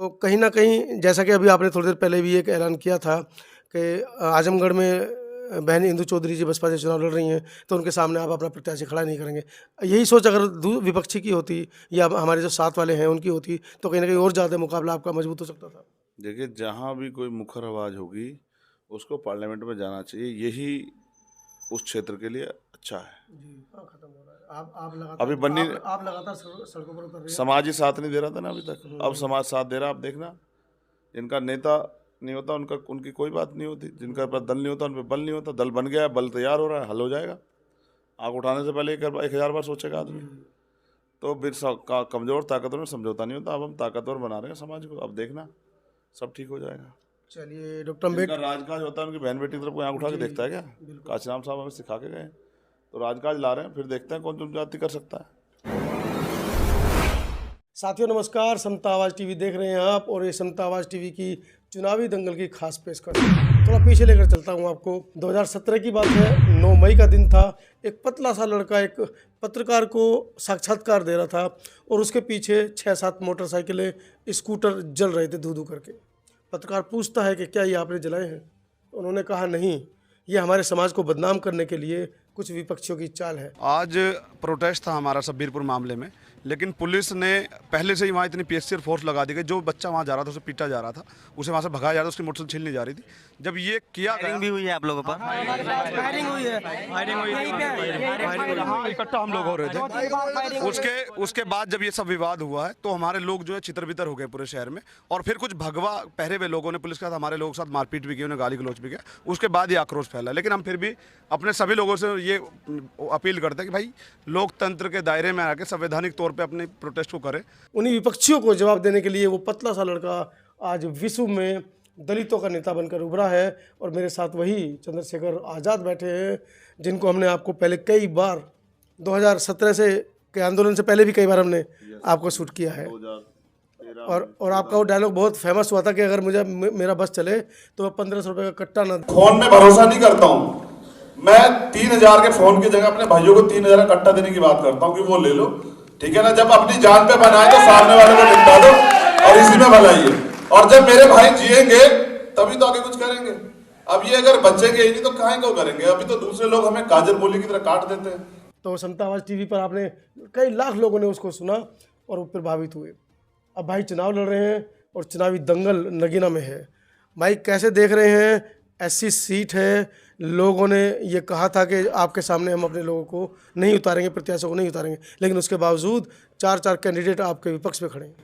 तो कहीं न कहीं जैसा कि अभी आपने थोड़ी देर पहले भी एक ऐलान किया था कि आजमगढ़ में बहन इंदु चौधरी जी बसपा से चुनाव लड़ रही हैं, तो उनके सामने आप अपना प्रत्याशी खड़ा नहीं करेंगे। यही सोच अगर विपक्षी की होती या हमारे जो साथ वाले हैं उनकी होती, तो कहीं न कहीं और ज़्यादा मुकाबला आपका मजबूत हो सकता था। देखिए, जहाँ भी कोई मुखर आवाज़ होगी, उसको पार्लियामेंट में जाना चाहिए। यही उस क्षेत्र के लिए अच्छा है। जी, हाँ, खत्म हो रहा है। अभी बन्नी आप लगातार सड़कों पर उतर रहे हैं। समाज ही साथ नहीं दे रहा था ना अभी तक। अब समाज साथ दे रहा है। आप देखना, जिनका नेता नहीं होता उनकी कोई बात नहीं होती। जिनका पास दल नहीं होता उन पे बल नहीं होता। दल बन गया है, बल तैयार हो रहा है, हल हो जाएगा। आग उठाने से पहले 1000 बार सोचेगा आदमी। तो फिर कमज़ोर ताकतवर में समझौता नहीं होता। अब हम ताकतवर बना रहे हैं समाज को। अब देखना, सब ठीक हो जाएगा। चलिए डॉक्टर जिनका अम्बेडकर। राजकाज होता है, उनकी बहन बेटी की तरफ कोई आँख उठा के देखता है क्या? काशीराम साहब हमें सिखा के गए। तो राजकाज ला रहे हैं, फिर देखते हैं कौन जाति कर सकता है। साथियों नमस्कार, समता आवाज़ टीवी देख रहे हैं आप, और ये समता आवाज़ टीवी की चुनावी दंगल की खास पेशकश। थोड़ा पीछे लेकर चलता हूँ आपको। 2017 की बात है, 9 मई का दिन था। एक पतला सा लड़का एक पत्रकार को साक्षात्कार दे रहा था, और उसके पीछे 6-7 मोटरसाइकिलें, स्कूटर जल रहे थे धू-धू करके। पत्रकार पूछता है कि क्या ये आपने जलाए हैं? उन्होंने कहा नहीं, ये हमारे समाज को बदनाम करने के लिए कुछ विपक्षियों की चाल है। आज प्रोटेस्ट था हमारा सब्बीरपुर मामले में, लेकिन पुलिस ने पहले से ही वहाँ इतनी पीएससी और फोर्स लगा दी गई। जो बच्चा वहाँ जा रहा था उसे पीटा जा रहा था, उसे वहाँ से भगाया जा रहा था, उसकी मोटरसाइकिल छीनने जा रही थी। जब ये किया गया भी हुई है आप लोगों पर? फायरिंग हुई है, हाँ, इकट्ठा हम लोग हो रहे थे। उसके बाद जब ये सब विवाद हुआ है तो हमारे लोग जो है छितर-बितर हो गए पूरे शहर में। और फिर कुछ भगवा पहरे हुए लोगों ने पुलिस के साथ हमारे लोगों के साथ मारपीट भी की, उन्हें गाली गलौज भी किया। उसके बाद ये आक्रोश फैला। लेकिन हम फिर भी अपने सभी लोगों से ये अपील करते हैं कि भाई लोकतंत्र के दायरे में आके संवैधानिक तौर पे अपने प्रोटेस्ट को करें। उन्हीं विपक्षियों को जवाब देने के लिए वो पतला सा लड़का आज विश्व में दलितों का नेता बनकर उभरा है। और मेरे साथ वही चंद्रशेखर आज़ाद बैठे हैं, जिनको हमने आपको पहले कई बार 2017 से के आंदोलन से पहले भी कई बार हमने आपको शूट किया है। और आपका वो डायलॉग बहुत फेमस हुआ था कि अगर मुझे मेरा बस चले तो मैं 1500 रुपये का कट्टा ना। फोन में भरोसा नहीं करता हूँ मैं। 3000 के फोन की जगह अपने भाइयों को 3000 का कट्टा देने की बात करता हूँ कि वो ले लो, ठीक है ना। जब अपनी जान पे बनाए तो सामने वाले को निपटा दो, और इसी में भलाई है। और जब मेरे भाई जिएंगे तभी तो आगे कुछ करेंगे। अब ये अगर बचेंगे ही नहीं तो कहाँ को करेंगे। अभी तो दूसरे लोग हमें गाजर मूली की तरह काट देते हैं। तो समता आवाज़ टीवी पर आपने कई लाख लोगों ने उसको सुना और वो प्रभावित हुए। अब भाई चुनाव लड़ रहे हैं और चुनावी दंगल नगीना में है। भाई कैसे देख रहे हैं? ऐसी सीट है, लोगों ने ये कहा था कि आपके सामने हम अपने लोगों को नहीं उतारेंगे, प्रत्याशियों को नहीं उतारेंगे, लेकिन उसके बावजूद 4-4 कैंडिडेट आपके विपक्ष में खड़े हैं।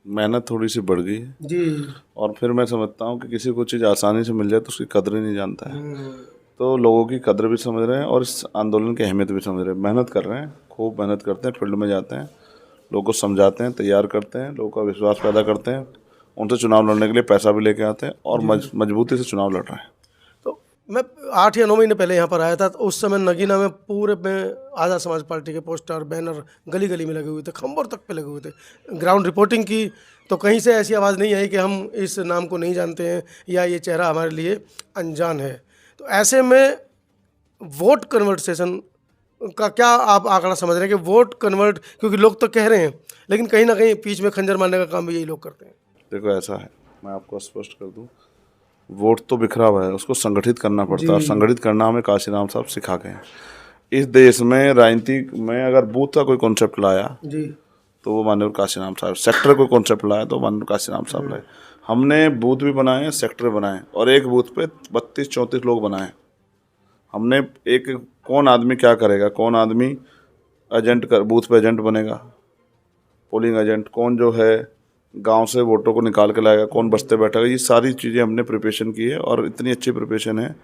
मेहनत थोड़ी सी बढ़ गई है जी। और फिर मैं समझता हूँ कि किसी को चीज़ आसानी से मिल जाए तो उसकी कदर ही नहीं जानता है। तो लोगों की कदर भी समझ रहे हैं और इस आंदोलन की अहमियत भी समझ रहे हैं। मेहनत कर रहे हैं, खूब मेहनत करते हैं, फील्ड में जाते हैं, लोगों को समझाते हैं, तैयार करते हैं, लोगों का विश्वास पैदा करते हैं, उनसे चुनाव लड़ने के लिए पैसा भी लेके आते हैं और मजबूती से चुनाव लड़ रहे हैं। तो मैं 8 या 9 महीने पहले यहाँ पर आया था, तो उस समय नगीना में पूरे में आज़ाद समाज पार्टी के पोस्टर बैनर गली गली में लगे हुए थे, खंबों तक पे लगे हुए थे। ग्राउंड रिपोर्टिंग की तो कहीं से ऐसी आवाज़ नहीं आई कि हम इस नाम को नहीं जानते हैं या ये चेहरा हमारे लिए अनजान है। तो ऐसे में वोट कन्वर्सेशन का क्या आप आंकड़ा समझ रहे हैं कि वोट कन्वर्ट, क्योंकि लोग तो कह रहे हैं लेकिन कहीं ना कहीं बीच में खंजर मारने का काम भी यही लोग करते हैं। देखो ऐसा है, मैं आपको स्पष्ट कर दूं, वोट तो बिखरा हुआ है, उसको संगठित करना पड़ता है और संगठित करना हमें काशीराम साहब सिखा गए हैं। इस देश में राजनीति में अगर बूथ का कोई कॉन्सेप्ट लाया जी तो वो माननीय काशीराम साहब, सेक्टर कोई कॉन्सेप्ट लाया तो माननीय काशीराम साहब लाए। हमने बूथ भी बनाए, सेक्टर बनाए और एक बूथ पे 32-34 लोग बनाए। हमने एक कौन आदमी क्या करेगा, कौन आदमी एजेंट कर बूथ पे एजेंट बनेगा, पोलिंग एजेंट, कौन जो है गांव से वोटों को निकाल के लाएगा, कौन बस्ते बैठेगा, ये सारी चीज़ें हमने प्रिपरेशन की है और इतनी अच्छी प्रिपरेशन है।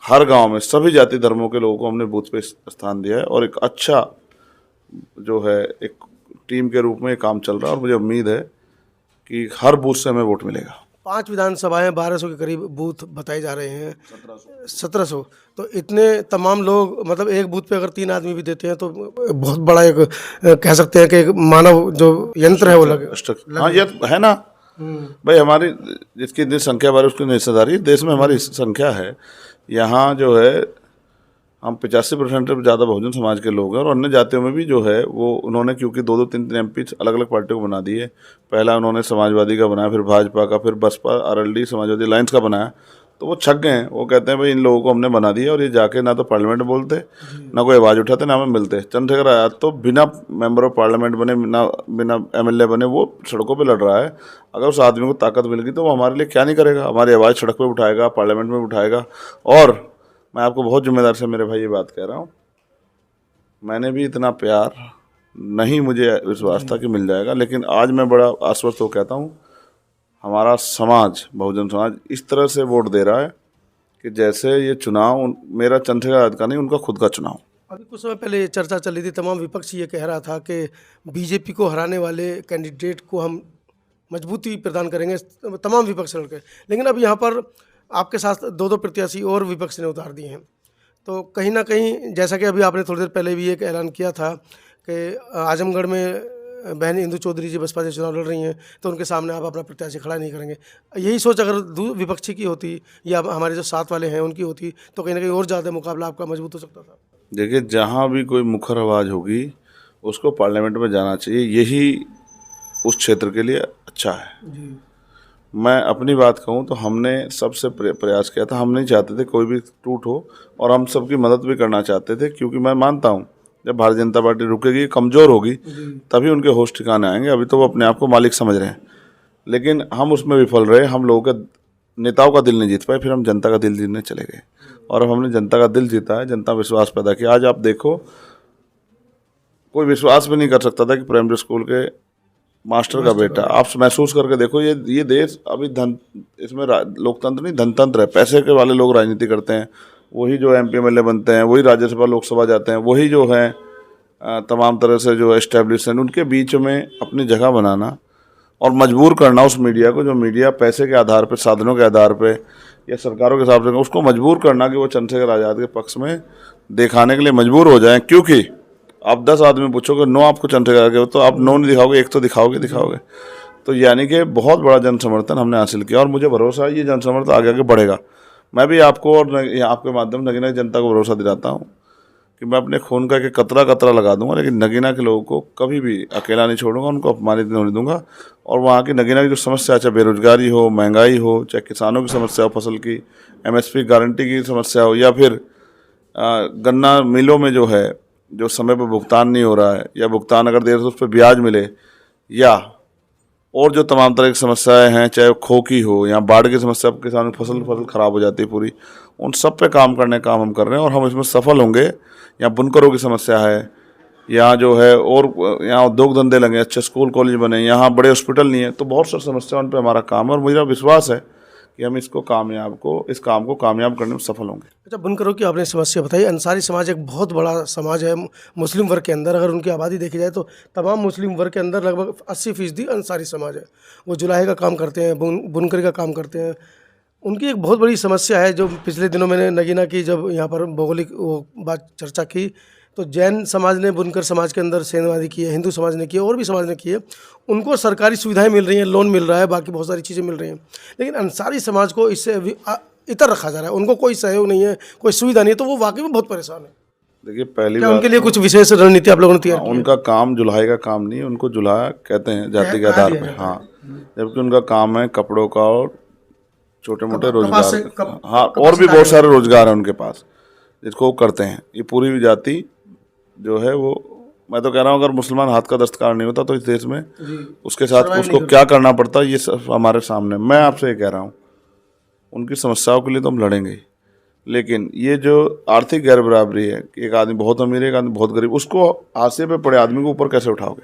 हर गांव में सभी जाति धर्मों के लोगों को हमने बूथ पे स्थान दिया है और एक अच्छा जो है एक टीम के रूप में काम चल रहा है और मुझे उम्मीद है कि हर बूथ से हमें वोट मिलेगा। 5 विधानसभाएं 1200 के करीब बूथ बताए जा रहे हैं। 1700। तो इतने तमाम लोग, मतलब एक बूथ पे अगर 3 आदमी भी देते हैं तो बहुत बड़ा एक कह सकते हैं कि एक मानव जो यंत्र है वो लगे। हाँ ये है ना भाई, हमारी जिसकी संख्या बारे उसकी हिस्सेदारी देश में हमारी संख्या है। यहाँ जो है हम 85% से ज़्यादा बहुजन समाज के लोग हैं, और अन्य जातियों में भी जो है वो उन्होंने, क्योंकि 2-2 3-3 एमपी अलग अलग पार्टियों को बना दिए। पहला उन्होंने समाजवादी का बनाया, फिर भाजपा का, फिर बसपा आरएलडी समाजवादी अलायंस का बनाया, तो वो छक गए हैं। वो कहते हैं भाई इन लोगों को हमने बना दिया, और ये जाके ना तो पार्लियामेंट बोलते, ना कोई आवाज़ उठाते, ना हमें मिलते। चंद्रशेखर आज़ाद तो बिना मेंबर ऑफ पार्लियामेंट बने, बिना एमएलए बने वो सड़कों पे लड़ रहा है। अगर उस आदमी को ताकत मिल गई तो वो हमारे लिए क्या नहीं करेगा, हमारी आवाज़ सड़क पे उठाएगा, पार्लियामेंट में उठाएगा। और मैं आपको बहुत जिम्मेदार से मेरे भाई ये बात कह रहा हूँ, मैंने भी इतना प्यार नहीं मुझे विश्वास था कि मिल जाएगा, लेकिन आज मैं बड़ा आश्वस्त हो कहता हूँ, हमारा समाज, बहुजन समाज इस तरह से वोट दे रहा है कि जैसे ये चुनाव मेरा चंद्रशेखर आज़ाद का नहीं, उनका खुद का चुनाव। अभी कुछ समय पहले ये चर्चा चली थी, तमाम विपक्ष ये कह रहा था कि बीजेपी को हराने वाले कैंडिडेट को हम मजबूती प्रदान करेंगे, तमाम विपक्ष लड़के। लेकिन अब यहाँ पर आपके साथ 2-2 प्रत्याशी और विपक्ष ने उतार दिए हैं, तो कहीं ना कहीं जैसा कि अभी आपने थोड़ी देर पहले भी एक ऐलान किया था कि आजमगढ़ में बहन इंदु चौधरी जी बसपा से चुनाव लड़ रही हैं, तो उनके सामने आप अपना प्रत्याशी खड़ा नहीं करेंगे। यही सोच अगर विपक्षी की होती या हमारे जो साथ वाले हैं उनकी होती, तो कहीं ना कहीं और ज़्यादा मुकाबला आपका मजबूत हो सकता था। देखिए, जहाँ भी कोई मुखर आवाज़ होगी उसको पार्लियामेंट में जाना चाहिए, यही उस क्षेत्र के लिए अच्छा है। जी। मैं अपनी बात कहूँ तो हमने सबसे प्रयास किया था, हम नहीं चाहते थे कोई भी टूट हो, और हम सबकी मदद भी करना चाहते थे, क्योंकि मैं मानता हूँ जब भारतीय जनता पार्टी रुकेगी, कमज़ोर होगी, तभी उनके होश ठिकाने आएंगे। अभी तो वो अपने आप को मालिक समझ रहे हैं, लेकिन हम उसमें विफल रहे। हम लोगों का, नेताओं का दिल नहीं जीत पाए, फिर हम जनता का दिल जीतने चले गए, और अब हमने जनता का दिल जीता है, जनता विश्वास पैदा किया। आज आप देखो, कोई विश्वास भी नहीं कर सकता था कि प्राइमरी स्कूल के मास्टर का बेटा, आप महसूस करके देखो, ये देश अभी इसमें लोकतंत्र नहीं धनतंत्र है। पैसे के वाले लोग राजनीति करते हैं, वही जो एमपी एमएलए बनते हैं, वही राज्यसभा लोकसभा जाते हैं, वही जो है तमाम तरह से जो एस्टेब्लिशमेंट, उनके बीच में अपनी जगह बनाना और मजबूर करना उस मीडिया को, जो मीडिया पैसे के आधार पर, साधनों के आधार पर या सरकारों के हिसाब से, उसको मजबूर करना कि वो चंद्रशेखर आज़ाद के पक्ष में दिखाने के लिए मजबूर हो जाएं। क्योंकि आप 10 आदमी पूछोगे नो आपको चंद्रशेखर के, तो आप नो नहीं दिखाओगे, एक तो दिखाओगे। तो यानी कि बहुत बड़ा जन समर्थन हमने हासिल किया, और मुझे भरोसा है ये जन समर्थन आगे आगे बढ़ेगा। मैं भी आपको और आपके माध्यम से नगीना की जनता को भरोसा दिलाता हूँ कि मैं अपने खून का एक कतरा लगा दूंगा, लेकिन नगीना के लोगों को कभी भी अकेला नहीं छोड़ूंगा, उनको अपमानित नहीं होने दूंगा। और वहाँ की नगीना की जो समस्या, चाहे बेरोजगारी हो, महंगाई हो, चाहे किसानों की समस्या हो, फसल की MSP गारंटी की समस्या हो, या फिर गन्ना मिलों में जो समय पर भुगतान नहीं हो रहा है, या भुगतान अगर देर से उस पर ब्याज मिले, या और जो तमाम तरह की समस्याएं हैं, चाहे खो की हो या बाढ़ की समस्या, किसानों की फसल खराब हो जाती है पूरी, उन सब पे काम करने का काम हम कर रहे हैं, और हम इसमें सफल होंगे। या बुनकरों की समस्या है, यहाँ जो है, और यहाँ उद्योग धंधे लगे, अच्छे स्कूल कॉलेज बने, यहाँ बड़े हॉस्पिटल नहीं है, तो बहुत सारी समस्या उन पर हमारा काम है, और मुझे विश्वास है कि हम इस काम को कामयाब करने में सफल होंगे। अच्छा, बुनकरों की आपने समस्या बताई। अंसारी समाज एक बहुत बड़ा समाज है मुस्लिम वर्ग के अंदर। अगर उनकी आबादी देखी जाए तो तमाम मुस्लिम वर्ग के अंदर लगभग 80% अंसारी समाज है। वो जुलाहे का काम करते हैं, बुनकरी का काम करते हैं। उनकी एक बहुत बड़ी समस्या है, जो पिछले दिनों मैंने नगीना की जब यहाँ पर भौगोलिक वो बात चर्चा की, तो जैन समाज ने बुनकर समाज के अंदर सेनवादी की है, हिंदू समाज ने की है, और भी समाज ने की है। उनको सरकारी सुविधाएं मिल रही हैं, लोन मिल रहा है, बाकी बहुत सारी चीज़ें मिल रही हैं, लेकिन अंसारी समाज को इससे इतर रखा जा रहा है। उनको कोई सहयोग नहीं है, कोई सुविधा नहीं है, तो वो वाकई में बहुत परेशान है। देखिए, पहली क्या उनके लिए कुछ विशेष रणनीति आप लोगों ने तैयार की है? उनका काम जुल्हाई का काम नहीं है, उनको जुल्हा कहते हैं जाति के आधार पर। हाँ, जबकि उनका काम है कपड़ों का और छोटे मोटे रोजगार। हाँ, और भी बहुत सारे रोजगार हैं उनके पास जिसको वो करते हैं। ये पूरी जाति जो है वो, मैं तो कह रहा हूँ, अगर मुसलमान हाथ का दस्तकार नहीं होता तो इस देश में उसके साथ उसको क्या करना पड़ता, ये सब हमारे सामने। मैं आपसे ये कह रहा हूँ, उनकी समस्याओं के लिए तो हम लड़ेंगे, लेकिन ये जो आर्थिक गैर बराबरी है कि एक आदमी बहुत अमीर है, एक आदमी बहुत गरीब, उसको हाशिए पे पड़े आदमी को ऊपर कैसे उठाओगे?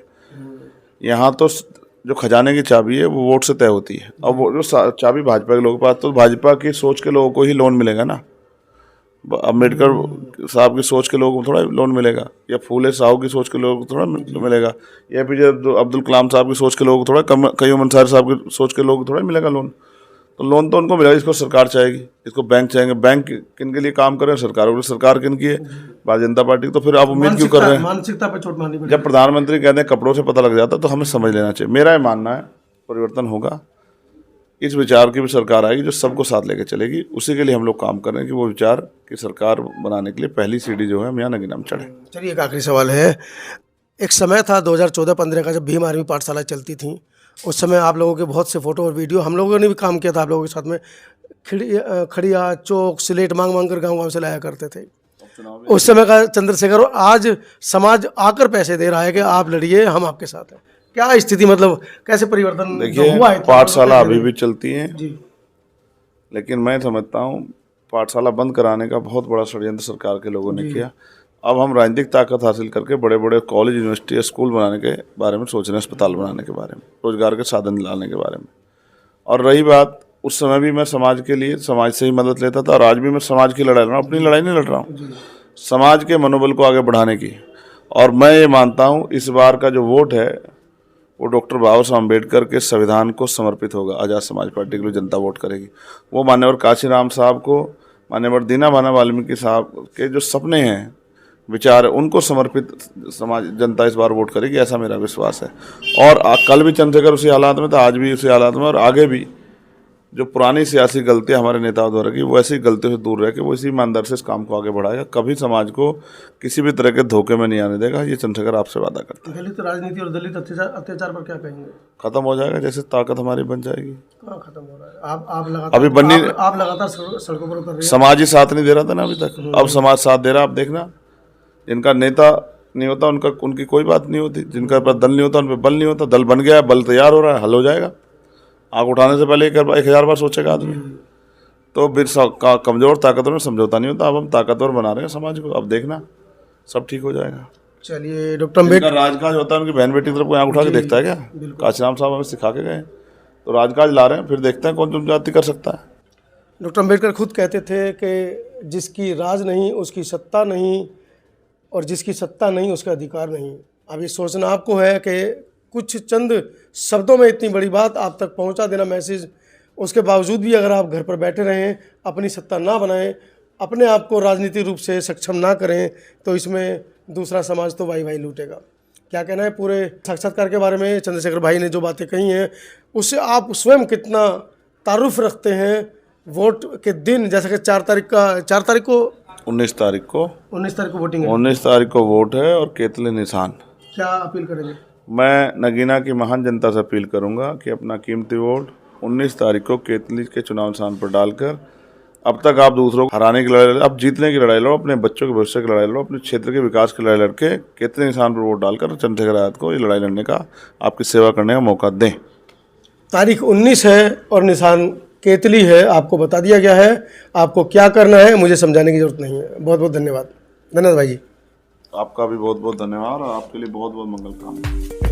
यहाँ तो जो खजाने की चाबी है वो वोट से तय होती है, और वो जो चाबी भाजपा के लोगों के पास, तो भाजपा की सोच के लोगों को ही लोन मिलेगा ना। अम्बेडकर साहब की सोच के लोगों को थोड़ा लोन मिलेगा, या फूले साहू की सोच के लोगों को थोड़ा मिलेगा, या फिर अब्दुल कलाम साहब की सोच के लोगों को थोड़ा, कयूम अंसारी साहब की सोच के लोगों को थोड़ा मिलेगा लोन। तो लोन तो उनको मिलेगा, इसको सरकार चाहेगी, इसको बैंक चाहेंगे। बैंक किन के लिए काम कर रहे हैं? सरकार किन की है? भारतीय जनता पार्टी। तो फिर आप उम्मीद क्यों कर रहे हैं? मानसिकता पर चोट मारनी पड़ेगी। जब प्रधानमंत्री कहते हैं कपड़ों से पता लग जाता, तो हमें समझ लेना चाहिए। मेरा ये मानना है परिवर्तन होगा, इस विचार की भी सरकार आएगी जो सबको साथ लेके चलेगी। उसी के लिए हम लोग काम कर रहे हैं कि वो विचार की सरकार बनाने के लिए पहली सीढ़ी जो है हम यहाँ नगीना में चढ़े। चलिए एक आखिरी सवाल है, एक समय था 2014-15 का जब भीम आर्मी पाठशाला चलती थी, उस समय आप लोगों के बहुत से फोटो और वीडियो हम लोगों ने भी काम किया था आप लोगों के साथ में, खड़िया चौक स्लेट मांग मांग कर गाँव से लाया करते थे उस समय का चंद्रशेखर, और आज समाज आकर पैसे दे रहा है कि आप लड़िए हम आपके साथ हैं। क्या स्थिति, मतलब कैसे परिवर्तन देखिए, हुआ है? पाठशाला अभी भी चलती है जी, लेकिन मैं समझता हूँ पाठशाला बंद कराने का बहुत बड़ा षड्यंत्र सरकार के लोगों ने किया। अब हम राजनीतिक ताकत हासिल करके बड़े बड़े कॉलेज यूनिवर्सिटी स्कूल बनाने के बारे में सोच रहे हैं, अस्पताल बनाने के बारे में, रोजगार के साधन दिलाने के बारे में। और रही बात, उस समय भी मैं समाज के लिए समाज से ही मदद लेता था और आज भी मैं समाज की लड़ाई लड़ रहा हूँ, अपनी लड़ाई नहीं लड़ रहा हूँ, समाज के मनोबल को आगे बढ़ाने की। और मैं ये मानता हूँ इस बार का जो वोट है वो डॉक्टर बाबा साहब अम्बेडकर के संविधान को समर्पित होगा। आज़ाद समाज पार्टी के लिए जनता वोट करेगी। वो मान्यवर काशीराम साहब को, मान्यवर दीना भाना वाल्मीकि साहब के जो सपने हैं, विचार है, उनको समर्पित समाज जनता इस बार वोट करेगी, ऐसा मेरा विश्वास है। और कल भी चंद्रशेखर उसी हालात में था, आज भी उसी हालात में, और आगे भी जो पुरानी सियासी गलतियां हमारे नेताओं द्वारा की वो ऐसी गलतियों से दूर रह के वो इसी ईमानदारी से इस काम को आगे बढ़ाएगा। कभी समाज को किसी भी तरह के धोखे में नहीं आने देगा, ये चंद्रशेखर आपसे वादा करता है। दलित राजनीति और दलित अत्याचार पर क्या कहेंगे? खत्म हो जाएगा जैसे ताकत हमारी बन जाएगी। कहाँ खत्म हो रहा है? आप लगातार अभी बननी, आप लगातार सड़कों पर उतर रहे हैं। समाज ही साथ नहीं दे रहा था ना अभी तक, अब समाज साथ दे रहा। आप देखना, जिनका नेता नहीं होता उनकी कोई बात नहीं होती, जिनका पास दल नहीं होता उन पर बल नहीं होता। दल बन गया, बल तैयार हो रहा है, हल हो जाएगा। आग उठाने से पहले 1000 बार सोचेगा आदमी। तो फिर कमजोर ताकतवर में समझौता नहीं होता। अब हम ताकतवर बना रहे हैं समाज को, अब देखना सब ठीक हो जाएगा। चलिए डॉक्टर अम्बेडकर, राजकाज होता है उनकी बहन बेटी तरफ को आँख उठा के देखता है क्या? काशीराम साहब हमें सिखा के गए, तो राजकाज ला रहे हैं, फिर देखते हैं कौन तुम जाति कर सकता है। डॉक्टर अम्बेडकर खुद कहते थे कि जिसकी राज नहीं उसकी सत्ता नहीं, और जिसकी सत्ता नहीं उसका अधिकार नहीं। अब ये सोचना आपको है कि कुछ चंद शब्दों में इतनी बड़ी बात आप तक पहुंचा देना मैसेज, उसके बावजूद भी अगर आप घर पर बैठे रहें, अपनी सत्ता ना बनाएं, अपने आप को राजनीतिक रूप से सक्षम ना करें, तो इसमें दूसरा समाज तो वाई लूटेगा। क्या कहना है पूरे साक्षात्कार के बारे में? चंद्रशेखर भाई ने जो बातें कही हैं उससे आप स्वयं कितना तारुफ रखते हैं वोट के दिन? जैसे कि 19 तारीख को वोटिंग है, 19 तारीख को वोट है और केतली निशान। क्या अपील करेंगे? मैं नगीना की महान जनता से अपील करूंगा कि अपना कीमती वोट 19 तारीख को केतली के चुनाव निशान पर डालकर, अब तक आप दूसरों को हराने की लड़ाई लड़ो, अब जीतने की लड़ाई लड़ो, अपने बच्चों के भविष्य की लड़ाई लड़ो, अपने क्षेत्र के विकास की लड़ाई लड़के केतली निशान पर वोट डालकर चंद्रशेखर आजाद को ये लड़ाई लड़ने का, आपकी सेवा करने का मौका दें। तारीख 19 है और निशान केतली है, आपको बता दिया गया है। आपको क्या करना है मुझे समझाने की जरूरत नहीं है। बहुत बहुत धन्यवाद। धन्यवाद भाई जी। आपका भी बहुत बहुत धन्यवाद और आपके लिए बहुत बहुत मंगल कामना।